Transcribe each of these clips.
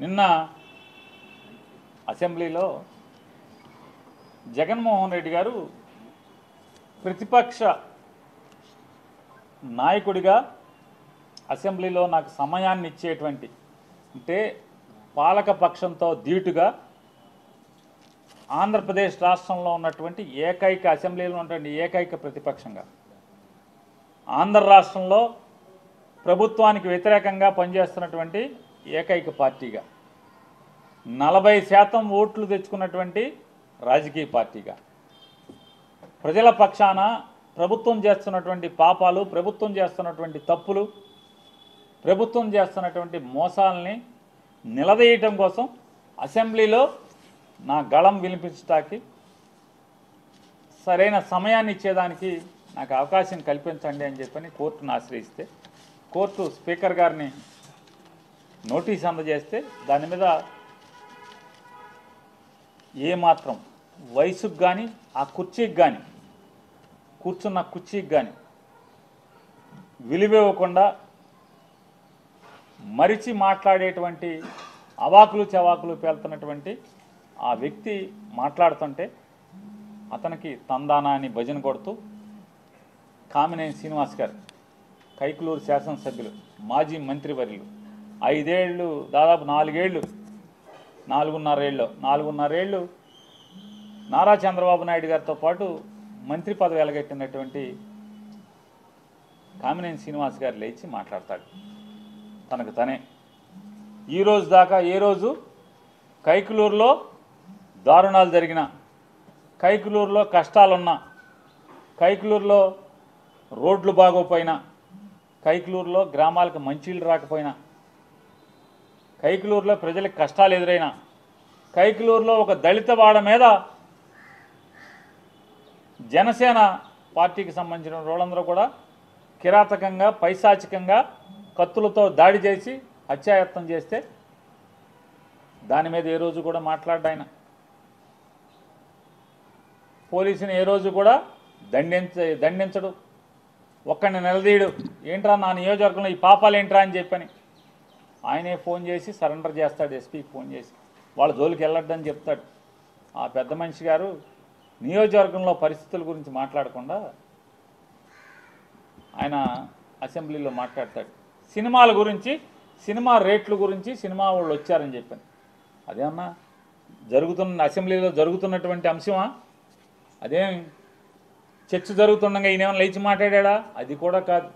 నిన్న అసెంబ్లీలో జగన్మోహన్ రెడ్డి గారు ప్రతిపక్ష నాయకుడిగా అసెంబ్లీలో నాకు సమయాన్ని ఇచ్చేటువంటి అంటే పాలకపక్షంతో ధీటుగా ఆంధ్రప్రదేశ్ రాష్ట్రంలో ఉన్నటువంటి ఏకైక అసెంబ్లీలో ఉన్నటువంటి ఏకైక ప్రతిపక్షంగా ఆంధ్ర రాష్ట్రంలో ప్రభుత్వానికి వ్యతిరేకంగా పనిచేస్తున్నటువంటి ఏకైక పార్టీగా 40% ఓట్లు తెచ్చుకున్నటువంటి రాజకీయ పార్టీగా ప్రజల పక్షాన ప్రభుత్వం చేస్తున్నటువంటి పాపాలు, ప్రభుత్వం చేస్తున్నటువంటి తప్పులు, ప్రభుత్వం చేస్తున్నటువంటి మోసాలని నిలదీయటం కోసం అసెంబ్లీలో నా గళం వినిపించడానికి సరైన సమయాన్ని ఇచ్చేదానికి నాకు అవకాశం కల్పించండి అని చెప్పని కోర్టును ఆశ్రయిస్తే కోర్టు స్పీకర్ గారిని నోటీస్ అందజేస్తే దాని మీద ఏమాత్రం వయసుకు కానీ ఆ కుర్చీకి కానీ కూర్చున్న కుర్చీకి కానీ విలువివ్వకుండా మరిచి మాట్లాడేటువంటి అవాకులు చవాకులు పేలుతున్నటువంటి ఆ వ్యక్తి మాట్లాడుతుంటే అతనికి తందానా అని భజన కొడుతూ కామినేని శ్రీనివాస్ గారు కైకులూరు శాసనసభ్యులు మాజీ మంత్రివర్యులు 5 ఏళ్ళు దాదాపు 4.5 ఏళ్ళు నారా చంద్రబాబు నాయుడు గారితో పాటు మంత్రి పదవి ఎలగెట్టినటువంటి కామినేని శ్రీనివాస్ గారు లేచి మాట్లాడతాడు తనకు తనే. ఈరోజు దాకా ఏ రోజు కైకులూరులో దారుణాలు జరిగిన, కైకులూరులో కష్టాలున్నా, కైకులూరులో రోడ్లు బాగోపోయినా, కైకులూరులో గ్రామాలకు మంచినీళ్ళు రాకపోయినా, కైకులూరులో ప్రజలకు కష్టాలు ఎదురైనా, కైకులూరులో ఒక దళిత వాడ మీద జనసేన పార్టీకి సంబంధించిన వాళ్ళందరూ కూడా కిరాతకంగా పైశాచికంగా కత్తులతో దాడి చేసి హత్యాయత్నం చేస్తే దాని మీద ఏ రోజు కూడా మాట్లాడ్డాయన. పోలీసుని ఏ రోజు కూడా దండించడు, ఒక్కడిని నిలదీయడు. ఏంట్రా నా నియోజకవర్గంలో ఈ పాపాలు ఏంట్రా అని చెప్పని ఆయనే ఫోన్ చేసి సరెండర్ చేస్తాడు. ఎస్పీకి ఫోన్ చేసి వాళ్ళ జోలికి వెళ్ళొద్దని చెప్తాడు. ఆ పెద్ద మనిషి గారు నియోజకవర్గంలో పరిస్థితుల గురించి మాట్లాడకుండా ఆయన అసెంబ్లీలో మాట్లాడతాడు. సినిమాల గురించి, సినిమా రేట్ల గురించి, సినిమా వాళ్ళు వచ్చారని చెప్పాను. అదేమన్నా అసెంబ్లీలో జరుగుతున్నటువంటి అంశమా? అదేం చర్చ జరుగుతుండగా ఈయనేమన్నా లేచి మాట్లాడా? అది కూడా కాదు.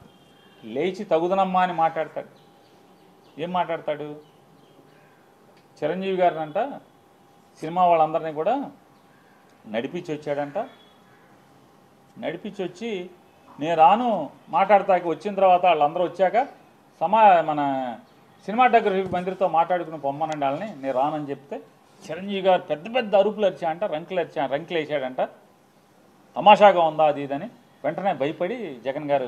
లేచి తగుదనమ్మా అని మాట్లాడతాడు. ఏం మాట్లాడతాడు? చిరంజీవి గారినంట సినిమా వాళ్ళందరినీ కూడా నడిపించి వచ్చాడంట. నడిపించి వచ్చి నేను రాను మాట్లాడతాకి వచ్చిన తర్వాత వాళ్ళందరూ వచ్చాక మన సినిమాటోగ్రఫీ మంత్రితో మాట్లాడుకుని పొమ్మనండి వాళ్ళని, నేను రానని చెప్తే చిరంజీవి గారు పెద్ద పెద్ద అరుపులు అరిచాడంట, రంకులు వేసాడంట. తమాషాగా ఉందా అది ఇదని వెంటనే భయపడి జగన్ గారు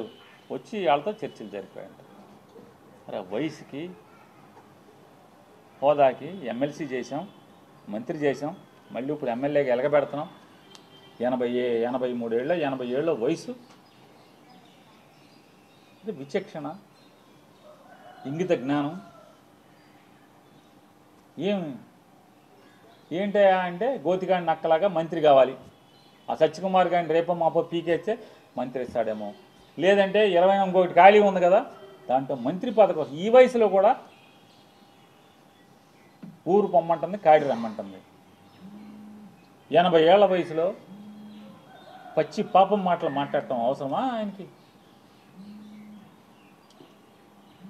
వచ్చి వాళ్ళతో చర్చలు జరిపాయంట. అరే వయసుకి, హోదాకి ఎమ్మెల్సీ చేసాం, మంత్రి చేసాం, మళ్ళీ ఇప్పుడు ఎమ్మెల్యేగా ఎలగబెడుతున్నాం. 80 ఏళ్ళ వయసు. ఇది విచక్షణ, ఇంగిత జ్ఞానం ఏంటయా అంటే గోతిగాడి నక్కలాగా మంత్రి కావాలి. ఆ సత్యకుమార్ గారిని రేపో మాపో పీకేస్తే మంత్రి ఇస్తాడేమో, లేదంటే 21 ఖాళీ ఉంది కదా దాంట్లో మంత్రి పదవి. ఈ వయసులో కూడా ఊరు పొమ్మంటుంది, కాడి రమ్మంటుంది. 80 ఏళ్ల వయసులో పచ్చి పాపం మాటలు మాట్లాడటం అవసరమా ఆయనకి?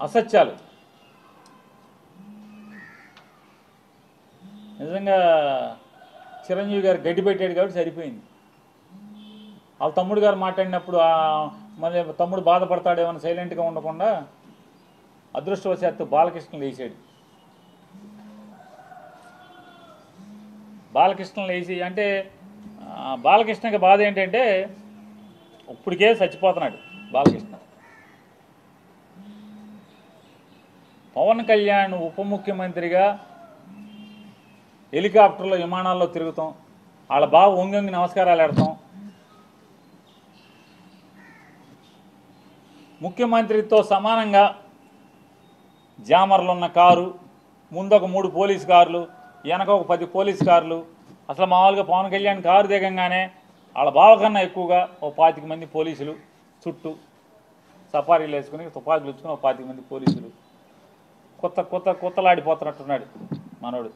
అసత్యాలు. నిజంగా చిరంజీవి గారు గడ్డి పెట్టాడు కాబట్టి సరిపోయింది. వాళ్ళ తమ్ముడు గారు మాట్లాడినప్పుడు మళ్ళీ తమ్ముడు బాధపడతాడేమని సైలెంట్గా ఉండకుండా అదృష్టవశాత్తు బాలకృష్ణ లేచాడు. బాలకృష్ణ లేచి అంటే బాలకృష్ణకి బాధ ఏంటంటే ఇప్పటికే చచ్చిపోతున్నాడు బాలకృష్ణ. పవన్ కళ్యాణ్ ఉప ముఖ్యమంత్రిగా హెలికాప్టర్లో విమానాల్లో తిరుగుతాం, వాళ్ళ బావ వంగి నమస్కారాలు పెడతాం, ముఖ్యమంత్రితో సమానంగా జామర్లు ఉన్న కారు ముందు ఒక 3 పోలీస్ కార్లు, వెనక ఒక 10 పోలీస్ కార్లు. అసలు మామూలుగా పవన్ కళ్యాణ్ కారు దిగంగానే వాళ్ళ బావ కన్నా ఎక్కువగా ఓ 25 మంది పోలీసులు చుట్టూ సఫారీలు వేసుకుని తుపాకులు ఇచ్చుకుని ఓ 25 మంది పోలీసులు. కొత్తలాడిపోతున్నట్టున్నాడు మనోడు.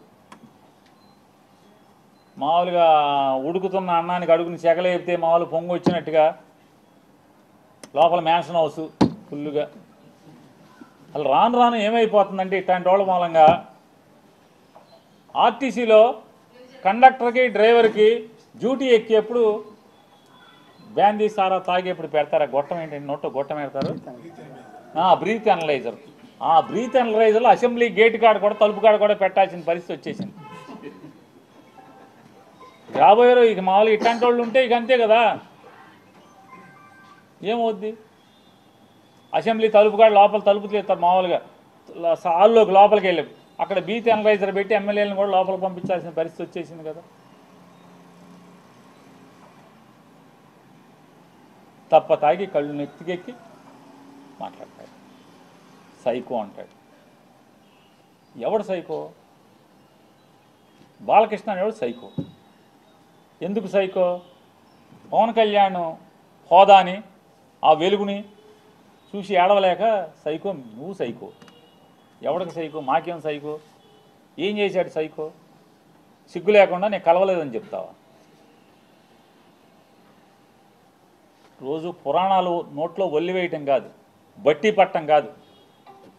మామూలుగా ఉడుకుతున్న అన్నానికి అడుగుని చెగలేపితే మామూలు పొంగు వచ్చినట్టుగా లోపల మ్యాన్షన్ హౌస్ ఫుల్లుగా. అసలు రాను రాను ఏమైపోతుందంటే ఇట్లాంటి వాళ్ళ మూలంగా ఆర్టీసీలో కండక్టర్కి డ్రైవర్కి డ్యూటీ ఎక్కేప్పుడు బ్యాందీ సారా తాగేప్పుడు పెడతారు. గొట్టం ఏంటంటే నోట్లో గొట్టం పెడతారు, బ్రీత్ అనలైజర్. ఆ బ్రీత్ అనలైజర్లో అసెంబ్లీ గేట్ కాడ కూడా తలుపు కాడ కూడా పెట్టాల్సిన పరిస్థితి వచ్చేసింది. రాబోయారు ఇక మామూలుగా ఇట్లాంటి వాళ్ళు ఉంటే ఇక అంతే కదా. ఏమవుద్ది? అసెంబ్లీ తలుపు కాడ లోపల తలుపు తీస్తారు మామూలుగా హాల్లోకి లోపలికి వెళ్ళి అక్కడ బ్రీత్ అనలైజర్ పెట్టి ఎమ్మెల్యేలను కూడా లోపలికి పంపించాల్సిన పరిస్థితి వచ్చేసింది కదా. తప్ప తాగి కళ్ళు నెత్తికెక్కి మాట్లాడతాడు. సైకో అంటాడు. ఎవడు సైకో? బాలకృష్ణ అనేవాడు సైకో. ఎందుకు సైకో? పవన్ కళ్యాణ్ హోదాని ఆ వెలుగుని చూసి ఏడవలేక సైకో. నువ్వు సైకో. ఎవడికి సైకో? మాకేం సైకో? ఏం చేశాడు సైకో? సిగ్గు లేకుండా నేను కలవలేదని చెప్తావా? రోజు పురాణాలు నోట్లో ఒల్లి వేయటం కాదు, బట్టి పట్టం కాదు,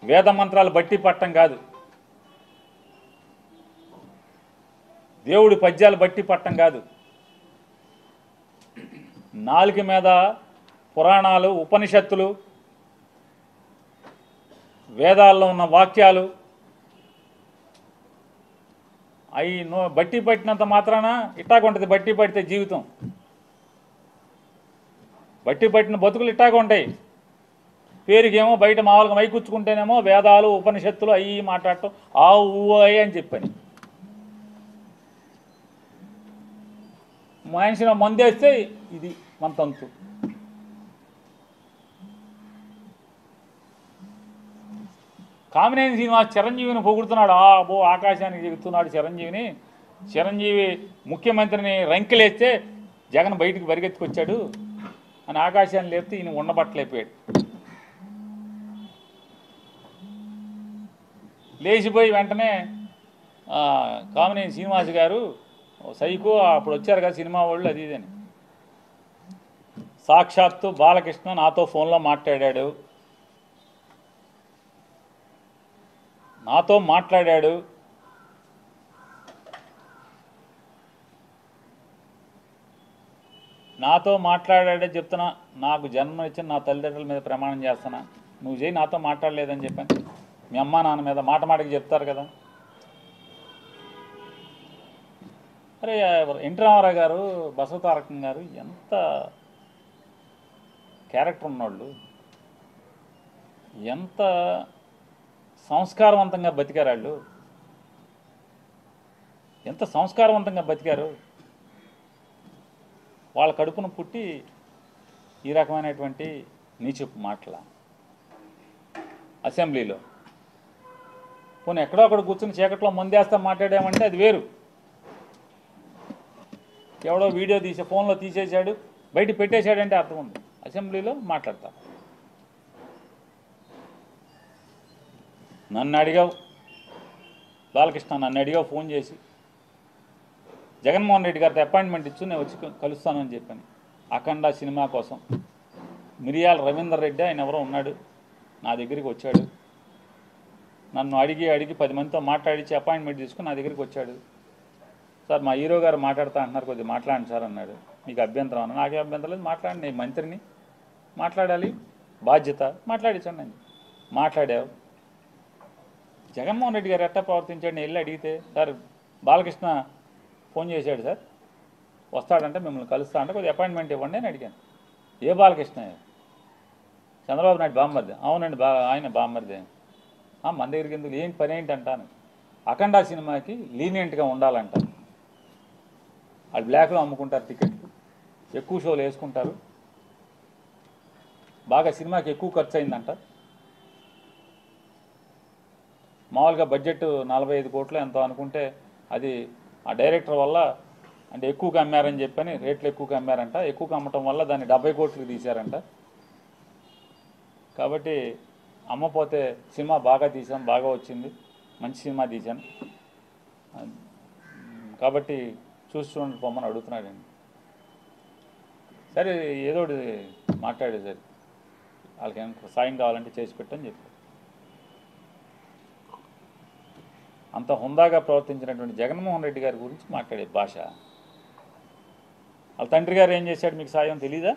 వేద మంత్రాలు బట్టి పట్టం కాదు, దేవుడి పద్యాలు బట్టి పట్టం కాదు. నాలుక మీద పురాణాలు, ఉపనిషత్తులు, వేదాల్లో ఉన్న వాక్యాలు అవి బట్టి పట్టినంత మాత్రాన ఇట్టాగుంటుంది. బట్టి పడితే జీవితం, బట్టి పట్టిన బతుకులు ఇట్టాగా ఉంటాయి. పేరుకేమో బయట మామూలుగా మైకూర్చుకుంటేనేమో వేదాలు, ఉపనిషత్తులు అవి మాట్లాడటం ఆ ఊ అని చెప్పని. మనిషిని మందేస్తే ఇది మన తంతు. కామినేని శ్రీనివాస్ చిరంజీవిని పొగుడుతున్నాడు. ఆకాశానికి చెబుతున్నాడు చిరంజీవిని. చిరంజీవి ముఖ్యమంత్రిని రంకెలేస్తే జగన్ బయటికి పరిగెత్తుకొచ్చాడు అని ఆకాశాన్ని లేపితే ఈయన ఉండబట్టలేకపోయాడు. లేచిపోయి వెంటనే కామినేని శ్రీనివాస్ గారు సైకో అప్పుడు వచ్చారు కదా సినిమా వాళ్ళు అది ఇదని. సాక్షాత్తు బాలకృష్ణ నాతో ఫోన్లో మాట్లాడాడు. నాతో మాట్లాడాడే చెప్తున్నా. నాకు జన్మనిచ్చిన నా తల్లిదండ్రుల మీద ప్రమాణం చేస్తున్నా. నువ్వు చేయి, నాతో మాట్లాడలేదని చెప్పాను. మీ అమ్మ నాన్న మీద మాటకి చెప్తారు కదా. అరే ఎన్టీ రామారావు గారు, బసవతారకం గారు ఎంత క్యారెక్టర్ ఉన్నవాళ్ళు, ఎంత సంస్కారవంతంగా బతికారు వాళ్ళు, ఎంత సంస్కారవంతంగా బతికారు. వాళ్ళ కడుపున పుట్టి ఈ రకమైనటువంటి నీచపు మాటల అసెంబ్లీలో. పోనీ ఎక్కడో అక్కడ కూర్చుని చీకట్లో మందేస్తా మాట్లాడామంటే అది వేరు. ఎవడో వీడియో తీసే ఫోన్లో తీసేశాడు, బయట పెట్టేశాడంటే అర్థం ఉంది. అసెంబ్లీలో మాట్లాడతా. నన్ను అడిగావు బాలకృష్ణ, నన్ను అడిగావు ఫోన్ చేసి, జగన్మోహన్ రెడ్డి గారితో అపాయింట్మెంట్ ఇచ్చు నేను వచ్చి కలుస్తానని చెప్పాను. అఖండ సినిమా కోసం మిరియాల రవీందర్ రెడ్డి ఆయన ఎవరో ఉన్నాడు, నా దగ్గరికి వచ్చాడు. నన్ను అడిగి 10 మందితో మాట్లాడించి అపాయింట్మెంట్ తీసుకుని నా దగ్గరికి వచ్చాడు. సార్ మా హీరో గారు మాట్లాడుతా అంటున్నారు, కొద్దిగా మాట్లాడండి సార్ అన్నాడు. మీకు అభ్యంతరం అన్న? నాకే అభ్యంతరం లేదు, మాట్లాడండి. నేను మంత్రిని, మాట్లాడాలి, బాధ్యత, మాట్లాడించండి అని మాట్లాడావు. జగన్మోహన్ రెడ్డి గారు ఎట్టా ప్రవర్తించాడు? నేను వెళ్ళి అడిగితే, సార్ బాలకృష్ణ ఫోన్ చేశాడు సార్, వస్తాడంటే మిమ్మల్ని కలుస్తా అంటే కొద్దిగా అపాయింట్మెంట్ ఇవ్వండి అని అడిగాను. ఏ బాలకృష్ణ? చంద్రబాబు నాయుడు బామ్మర్ది. అవునండి, ఆయన బామ్మర్ది. మన దగ్గరికి ఎందుకు, ఏంటి పని ఏంటి అంటాను. అఖండ సినిమాకి లీనియంట్గా ఉండాలంట. వాళ్ళు బ్లాక్లో అమ్ముకుంటారు టికెట్లు, ఎక్కువ షోలు వేసుకుంటారు, బాగా సినిమాకి ఎక్కువ ఖర్చు అయిందంట. మామూలుగా బడ్జెట్ 45 కోట్లు ఎంతో అనుకుంటే అది ఆ డైరెక్టర్ వల్ల అంటే ఎక్కువగా అమ్మారని చెప్పని రేట్లు ఎక్కువగా అమ్మారంట. ఎక్కువగా అమ్మటం వల్ల దాన్ని 70 కోట్లకు తీశారంట. కాబట్టి అమ్మపోతే సినిమా బాగా తీసాం, బాగా వచ్చింది, మంచి సినిమా తీశాను, కాబట్టి చూడండి పొమ్మని అడుగుతున్నాడండి. సరే ఏదో ఒకటి మాట్లాడేది సరే, వాళ్ళకి ఏమైనా సాయం కావాలంటే చేసి పెట్టని చెప్పి అంత హుందాగా ప్రవర్తించినటువంటి జగన్మోహన్ రెడ్డి గారి గురించి మాట్లాడే భాష. వాళ్ళ తండ్రి గారు ఏం చేశాడు మీకు సాయం తెలీదా?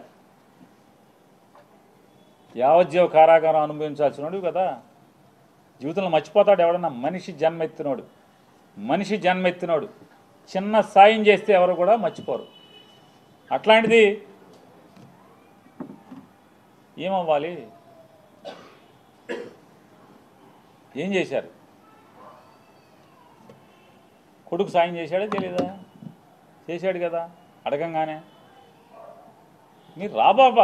యావజ్జీవ కారాగారం అనుభవించాల్సినోడు కదా. జీవితంలో మర్చిపోతాడు ఎవడన్నా? మనిషి జన్మెత్తినోడు చిన్న సాయం చేస్తే ఎవరు కూడా మర్చిపోరు. అట్లాంటిది ఏమవ్వాలి? ఏం చేశారు? కొడుకు సాయం చేశాడే తెలీదా? చేశాడు కదా అడగంగానే. మీరు రాబాబా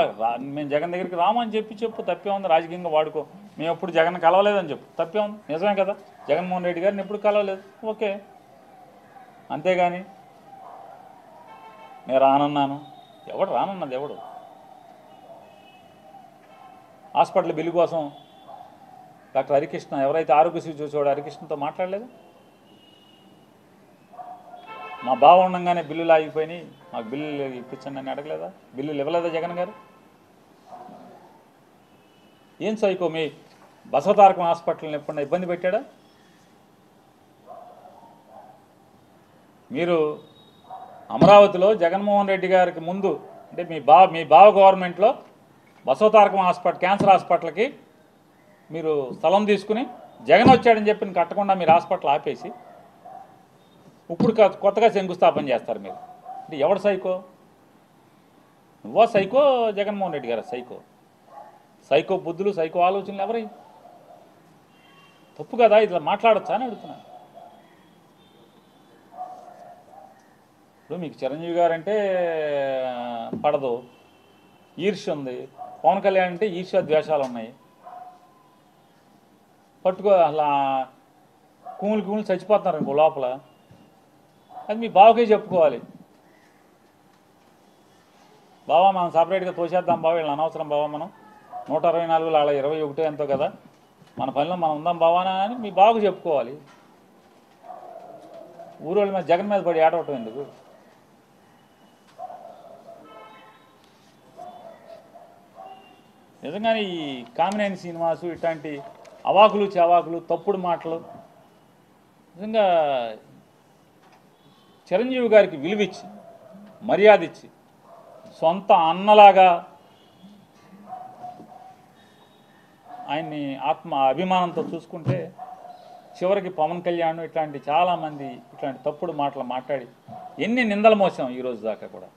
మేము జగన్ దగ్గరికి రామని చెప్పు, తప్పే ఉంది. రాజకీయంగా వాడుకో, మేము ఎప్పుడు జగన్ కలవలేదని చెప్పు, తప్పే ఉంది. నిజమే కదా, జగన్మోహన్ రెడ్డి గారిని ఎప్పుడు కలవలేదు, ఓకే. అంతేగాని నేను రానన్నాను, ఎవడు రానన్నది? ఎవడు? హాస్పిటల్ బిల్లు కోసం డాక్టర్ హరికృష్ణ ఎవరైతే ఆరోగ్యశ్రీ చూసేవాడు హరికృష్ణతో మాట్లాడలేదు? మా బావ ఉండగానే బిల్లులు ఆగిపోయినాయి, మాకు బిల్లులు ఇప్పించండి అని అడగలేదా? బిల్లులు ఇవ్వలేదా జగన్ గారు? ఏం సైకో మీ బసవతారకం హాస్పిటల్ని ఎప్పుడన్నా ఇబ్బంది పెట్టాడా? మీరు అమరావతిలో జగన్మోహన్ రెడ్డి గారికి ముందు అంటే మీ బావ గవర్నమెంట్లో బసవతారకం హాస్పిటల్ క్యాన్సర్ హాస్పిటల్కి మీరు స్థలం తీసుకుని జగన్ వచ్చాడని చెప్పి కట్టకుండా మీరు హాస్పిటల్ ఆపేసి ఇప్పుడు కొత్తగా శంకుస్థాపన చేస్తారు మీరు. అంటే ఎవడు సైకో? నువ్వా సైకో, జగన్మోహన్ రెడ్డి గారు సైకో? సైకో బుద్ధులు, సైకో ఆలోచనలు ఎవరై? తప్పు కదా, ఇట్లా మాట్లాడచ్చా అని అడుగుతున్నాను. ఇప్పుడు మీకు చిరంజీవి గారు అంటే పడదు, ఈర్ష్య ఉంది. పవన్ కళ్యాణ్ అంటే ఈర్ష్య ద్వేషాలు ఉన్నాయి. పట్టుకో అలా కూములు చచ్చిపోతున్నారు ఇంకో లోపల. అది మీ బావకే చెప్పుకోవాలి. బావా మనం సపరేట్గా తోసేద్దాం బావ, వీళ్ళని అనవసరం బావా, మనం 124 అలా 21 ఎంతో కదా, మన పనిలో మనం ఉందాం బావానా అని మీ బావకు చెప్పుకోవాలి. ఊరోళ్ళ మీద జగన్ మీద పడి ఆడవటం ఎందుకు? నిజంగానే ఈ కామినేని శ్రీనివాసు ఇట్లాంటి అవాకులు చవాకులు తప్పుడు మాటలు నిజంగా చిరంజీవి గారికి విలువిచ్చి మర్యాద ఇచ్చి సొంత అన్నలాగా ఆయన్ని ఆత్మ అభిమానంతో చూసుకుంటే చివరికి పవన్ కళ్యాణ్ ఇట్లాంటి చాలామంది ఇట్లాంటి తప్పుడు మాటలు మాట్లాడి ఎన్ని నిందలు మోసాం ఈరోజు దాకా కూడా.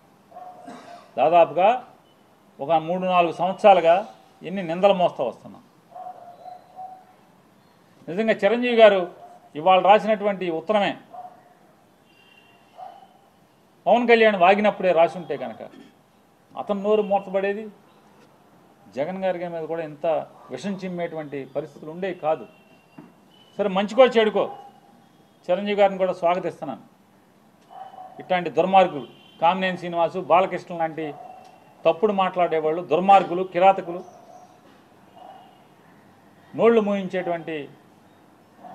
దాదాపుగా ఒక 3-4 సంవత్సరాలుగా ఎన్ని నిందలు మోస్తూ వస్తున్నాం. నిజంగా చిరంజీవి గారు ఇవాళ రాసినటువంటి ఉత్తరమే పవన్ కళ్యాణ్ వాగినప్పుడే రాసి ఉంటే కనుక అతను నోరు మూతపడేది, జగన్ గారి మీద కూడా ఇంత విషం చిమ్మేటువంటి పరిస్థితులు ఉండేవి కాదు. సరే మంచికో చెడుకో చిరంజీవి గారిని కూడా స్వాగతిస్తున్నాను. ఇట్లాంటి దుర్మార్గులు కామినేని శ్రీనివాసు, బాలకృష్ణ లాంటి తప్పుడు మాట్లాడేవాళ్ళు, దుర్మార్గులు, కిరాతకులు, నోళ్లు మూయించేటువంటి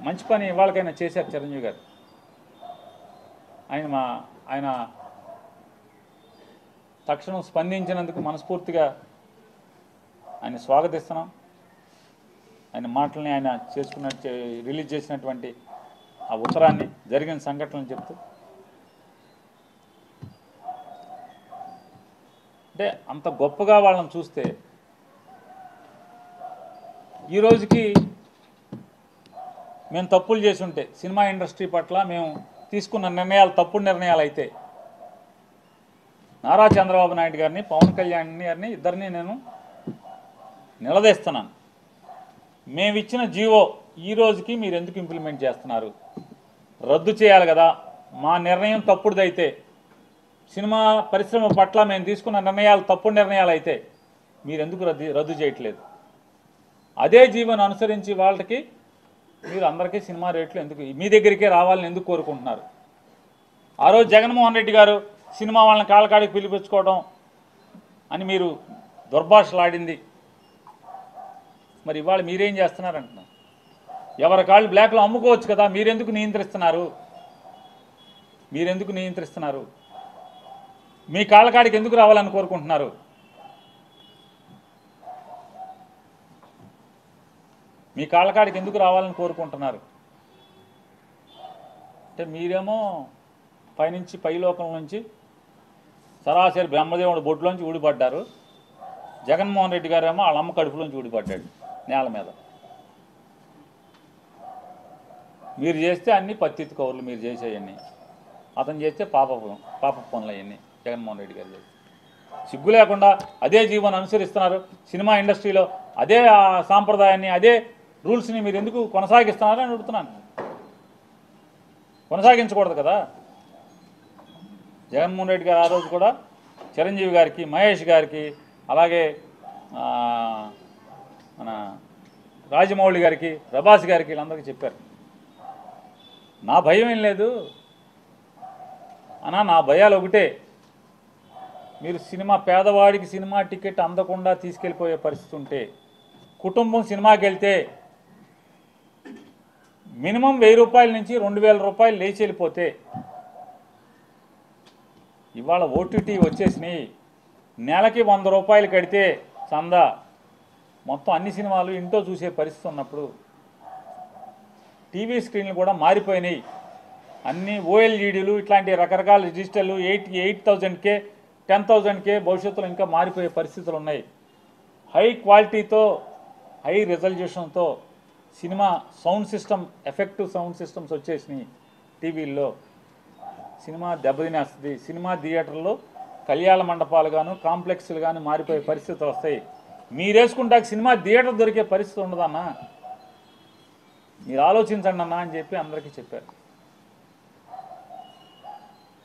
మంచి పని ఇవాళకైనా చేశారు చిరంజీవి గారు. ఆయన తక్షణం స్పందించినందుకు మనస్ఫూర్తిగా ఆయన స్వాగతిస్తున్నాం. ఆయన మాటల్ని ఆయన రిలీజ్ చేసినటువంటి ఆ ఉత్తరాన్ని, జరిగిన సంఘటనలు చెప్తూ అంటే అంత గొప్పగా వాళ్ళని చూస్తే ఈ రోజుకి మేము తప్పులు చేసి ఉంటే సినిమా ఇండస్ట్రీ పట్ల మేము తీసుకున్న నిర్ణయాలు తప్పుడు నిర్ణయాలు అయితే నారా చంద్రబాబు నాయుడు గారిని, పవన్ కళ్యాణ్ గారిని ఇద్దరిని నేను నిలదీస్తున్నాను. మేమిచ్చిన జీవో ఈ రోజుకి మీరు ఎందుకు ఇంప్లిమెంట్ చేస్తున్నారు? రద్దు చేయాలి కదా. మా నిర్ణయం తప్పుడుదైతే, సినిమా పరిశ్రమ పట్ల మేము తీసుకున్న నిర్ణయాలు తప్పుడు నిర్ణయాలు అయితే మీరు ఎందుకు రద్దు చేయట్లేదు? అదే జీవోను అనుసరించి వాళ్ళకి మీరు అందరికీ సినిమా రేట్లు ఎందుకు మీ దగ్గరికే రావాలని ఎందుకు కోరుకుంటున్నారు? ఆ రోజు జగన్మోహన్ రెడ్డి గారు సినిమా వాళ్ళని కాళ్ళకాడికి పిలిపించుకోవడం అని మీరు దుర్భాషలాడింది. మరి ఇవాళ మీరేం చేస్తున్నారంటున్నారు? ఎవరి కాళ్ళు బ్లాక్లో అమ్ముకోవచ్చు కదా, మీరెందుకు నియంత్రిస్తున్నారు? మీరెందుకు నియంత్రిస్తున్నారు? మీ కాళ్ళకాడికి ఎందుకు రావాలని కోరుకుంటున్నారు? మీ కాళ్ళకాడికి ఎందుకు రావాలని కోరుకుంటున్నారు? అంటే మీరేమో పైనుంచి పైలోకం నుంచి సరాసరి బ్రహ్మదేవుడు బొడ్లోంచి ఊడిపడ్డారు. జగన్మోహన్ రెడ్డి గారేమో వాళ్ళ అమ్మ కడుపులోంచి ఊడిపడ్డాడు నేల మీద. మీరు చేస్తే అన్నీ పత్తిత్తు కౌరులు మీరు చేసేవన్నీ, అతను చేస్తే పాప పనులు అవన్నీ జగన్మోహన్ రెడ్డి గారు చేస్తే. సిగ్గు లేకుండా అదే జీవనం అనుసరిస్తున్నారు. సినిమా ఇండస్ట్రీలో అదే సాంప్రదాయాన్ని అదే రూల్స్ని మీరు ఎందుకు కొనసాగిస్తున్నారని అడుగుతున్నాను. కొనసాగించకూడదు కదా. జగన్మోహన్ రెడ్డి గారు ఆ రోజు కూడా చిరంజీవి గారికి, మహేష్ గారికి, అలాగే మన రాజమౌళి గారికి, ప్రభాస్ గారికి వీళ్ళందరికీ చెప్పారు, నా భయం ఏం లేదు అన్నా, నా భయాలు ఒకటే, మీరు సినిమా పేదవాడికి సినిమా టికెట్ అందకుండా తీసుకెళ్ళిపోయే పరిస్థితి ఉంటే, కుటుంబం సినిమాకి వెళ్తే మినిమం 1000 రూపాయల నుంచి 2000 రూపాయలు లేచి వెళ్ళిపోతే, ఇవాళ ఓటీటీ వచ్చేసినాయి, నెలకి 100 రూపాయలు కడితే చందా మొత్తం అన్ని సినిమాలు ఇంట్లో చూసే పరిస్థితి ఉన్నప్పుడు, టీవీ స్క్రీన్లు కూడా మారిపోయినాయి, అన్నీ ఓఎల్ఈడీలు ఇట్లాంటి రకరకాల డిజిటల్ 8,000K 10,000K భవిష్యత్తులో ఇంకా మారిపోయే పరిస్థితులు ఉన్నాయి. హై క్వాలిటీతో హై రిజల్యూషన్తో cinema sound system, effective sound systems వచ్చేసినాయి టీవీల్లో. సినిమా దెబ్బతినేస్తుంది. సినిమా థియేటర్లు కళ్యాణ మండపాలు గాను కాంప్లెక్స్లు కానీ మారిపోయే పరిస్థితులు వస్తాయి. మీరేసుకుంటాక సినిమా థియేటర్ దొరికే పరిస్థితి ఉండదన్నా, మీరు ఆలోచించండి అన్నా అని చెప్పి అందరికీ చెప్పారు.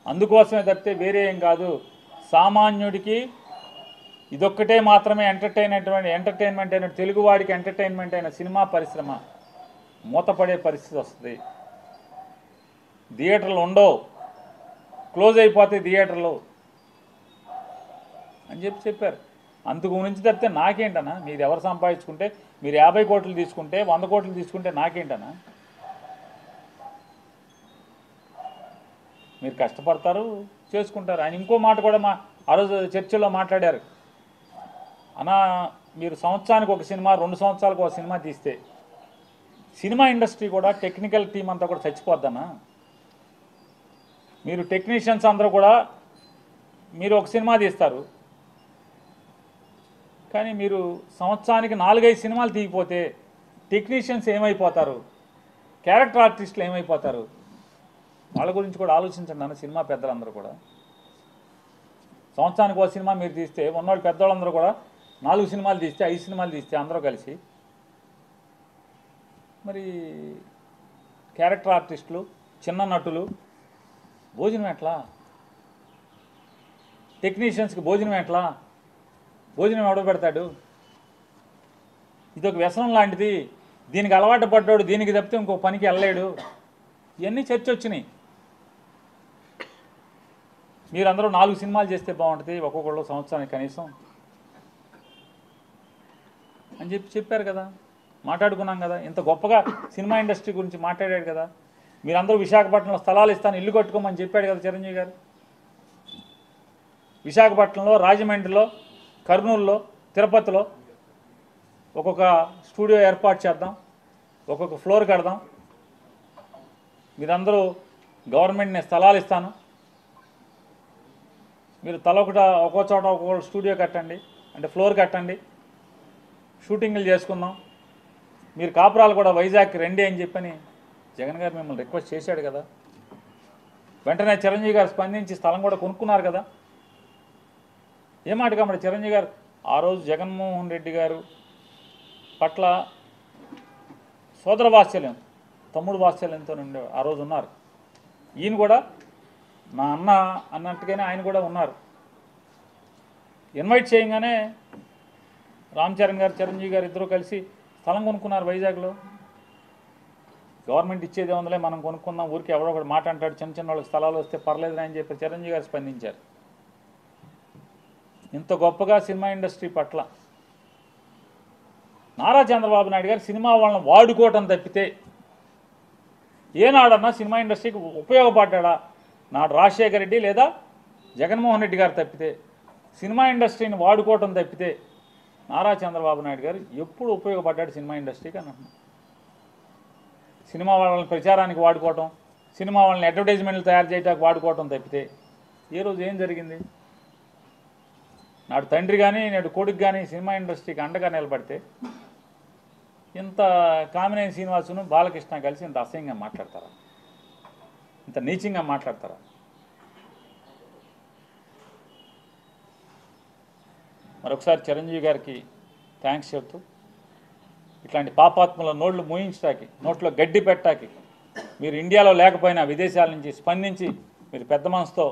అందుకోసమే తప్పితే వేరే ఏం కాదు. సామాన్యుడికి ఇదొక్కటే మాత్రమే ఎంటర్టైన్మెంట్ అయిన తెలుగువాడికి ఎంటర్టైన్మెంట్ అయిన సినిమా పరిశ్రమ మూతపడే పరిస్థితి వస్తుంది. థియేటర్లు ఉండవు, క్లోజ్ అయిపోతాయి థియేటర్లు అని చెప్పారు. అందుకు గురించి తప్పితే నాకేంటన్నా, మీరు ఎవరు సంపాదించుకుంటే, మీరు 50 కోట్లు తీసుకుంటే 100 కోట్లు తీసుకుంటే నాకేంటన్నా, మీరు కష్టపడతారు చేసుకుంటారు. ఆయన ఇంకో మాట కూడా ఆ రోజు చర్చలో మాట్లాడారు, అన్నా మీరు సంవత్సరానికి ఒక సినిమా 2 సంవత్సరాలకు ఒక సినిమా తీస్తే సినిమా ఇండస్ట్రీ కూడా టెక్నికల్ టీం అంతా కూడా చచ్చిపోద్దన్నా. మీరు టెక్నీషియన్స్ అందరూ కూడా మీరు ఒక సినిమా తీస్తారు, కానీ మీరు సంవత్సరానికి 4-5 సినిమాలు తీయకపోతే టెక్నీషియన్స్ ఏమైపోతారు, క్యారెక్టర్ ఆర్టిస్టులు ఏమైపోతారు? వాళ్ళ గురించి కూడా ఆలోచించండి అన్న సినిమా పెద్దలందరూ కూడా. సంవత్సరానికి ఒక సినిమా మీరు తీస్తే ఉన్నవాళ్ళు పెద్దవాళ్ళందరూ కూడా 4 సినిమాలు తీస్తే 5 సినిమాలు తీస్తే అందరూ కలిసి, మరి క్యారెక్టర్ ఆర్టిస్టులు చిన్న నటులు భోజనం ఎట్లా? టెక్నీషియన్స్కి భోజనం ఎట్లా? భోజనం ఎవడో పెడతాడు? ఇదొక వ్యసనం లాంటిది, దీనికి అలవాటు పడ్డాడు దీనికి తప్పితే ఇంకో పనికి వెళ్ళలేడు. ఇవన్నీ చర్చ వచ్చినాయి. మీరందరూ 4 సినిమాలు చేస్తే బాగుంటుంది ఒక్కొక్కళ్ళు సంవత్సరానికి కనీసం అని చెప్పారు కదా, మాట్లాడుకున్నాం కదా. ఇంత గొప్పగా సినిమా ఇండస్ట్రీ గురించి మాట్లాడాడు కదా. మీరందరూ విశాఖపట్నంలో స్థలాలు ఇస్తాను ఇల్లు కట్టుకోమని చెప్పాడు కదా చిరంజీవి గారు. విశాఖపట్నంలో, రాజమండ్రిలో, కర్నూలులో, తిరుపతిలో ఒక్కొక్క స్టూడియో ఏర్పాటు చేద్దాం, ఒక్కొక్క ఫ్లోర్ కడదాం, మీరందరూ గవర్నమెంట్ నేను స్థలాలు ఇస్తాను, మీరు ఒక్కో చోట ఒక్కొక్క స్టూడియో కట్టండి, అంటే ఫ్లోర్ కట్టండి, షూటింగ్లు చేసుకుందాం, మీరు కాపురాలు కూడా వైజాగ్ రండి అని చెప్పని జగన్ గారు మిమ్మల్ని రిక్వెస్ట్ చేశాడు కదా. వెంటనే చిరంజీవి గారు స్పందించి స్థలం కూడా కొనుక్కున్నారు కదా. ఏమాట కాబట్టి చిరంజీవి గారు ఆ రోజు జగన్మోహన్ రెడ్డి గారు పట్ల సోదర వాత్సల్యం, తమ్ముడు వాత్సల్యంతో ఆ రోజు ఉన్నారు. ఈయన కూడా నా అన్న అన్నట్టుగానే ఆయన కూడా ఉన్నారు. ఇన్వైట్ చేయగానే రామ్ చరణ్ గారు, చిరంజీవి గారు ఇద్దరు కలిసి స్థలం కొనుక్కున్నారు వైజాగ్లో. గవర్నమెంట్ ఇచ్చేదే ఉందిలే మనం కొనుక్కుందాం, ఊరికి ఎవరో ఒకటి మాట అంటాడు, చిన్న చిన్న వాళ్ళకి స్థలాలు వస్తే పర్లేదు అని చెప్పి చిరంజీవి గారు స్పందించారు. ఇంత గొప్పగా సినిమా ఇండస్ట్రీ పట్ల నారా చంద్రబాబు నాయుడు గారు సినిమా వాళ్ళని వాడుకోవటం తప్పితే ఏనాడన్నా సినిమా ఇండస్ట్రీకి ఉపయోగపడ్డా? నాడు రాజశేఖర రెడ్డి లేదా జగన్మోహన్ రెడ్డి గారు తప్పితే, సినిమా ఇండస్ట్రీని వాడుకోవటం తప్పితే నారా చంద్రబాబు నాయుడు గారు ఎప్పుడు ఉపయోగపడ్డాడు సినిమా ఇండస్ట్రీకి అని అంటున్నాను. సినిమా వాళ్ళని ప్రచారానికి వాడుకోవటం, సినిమా వాళ్ళని అడ్వర్టైజ్మెంట్లు తయారు చేయడానికి వాడుకోవటం తప్పితే ఏ రోజు ఏం జరిగింది? నాడు తండ్రి కానీ నేడు కొడుకు కానీ సినిమా ఇండస్ట్రీకి అండగా నిలబడితే ఇంత కామినేని శ్రీనివాసును బాలకృష్ణ కలిసి ఇంత అసహ్యంగా మాట్లాడతారా? ఇంత నీచంగా మాట్లాడతారా? మరొకసారి చిరంజీవి గారికి థ్యాంక్స్ చెప్తూ, ఇట్లాంటి పాపాత్మల నోళ్ళు మూయించడానికి, నోట్లో గడ్డి పెట్టడానికి మీరు ఇండియాలో లేకపోయినా విదేశాల నుంచి స్పందించి మీరు పెద్ద మనసుతో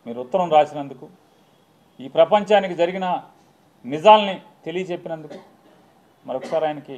మీరు ఉత్తరం రాసినందుకు, ఈ ప్రపంచానికి జరిగిన నిజాల్ని తెలియచెప్పినందుకు మరొకసారి ఆయనకి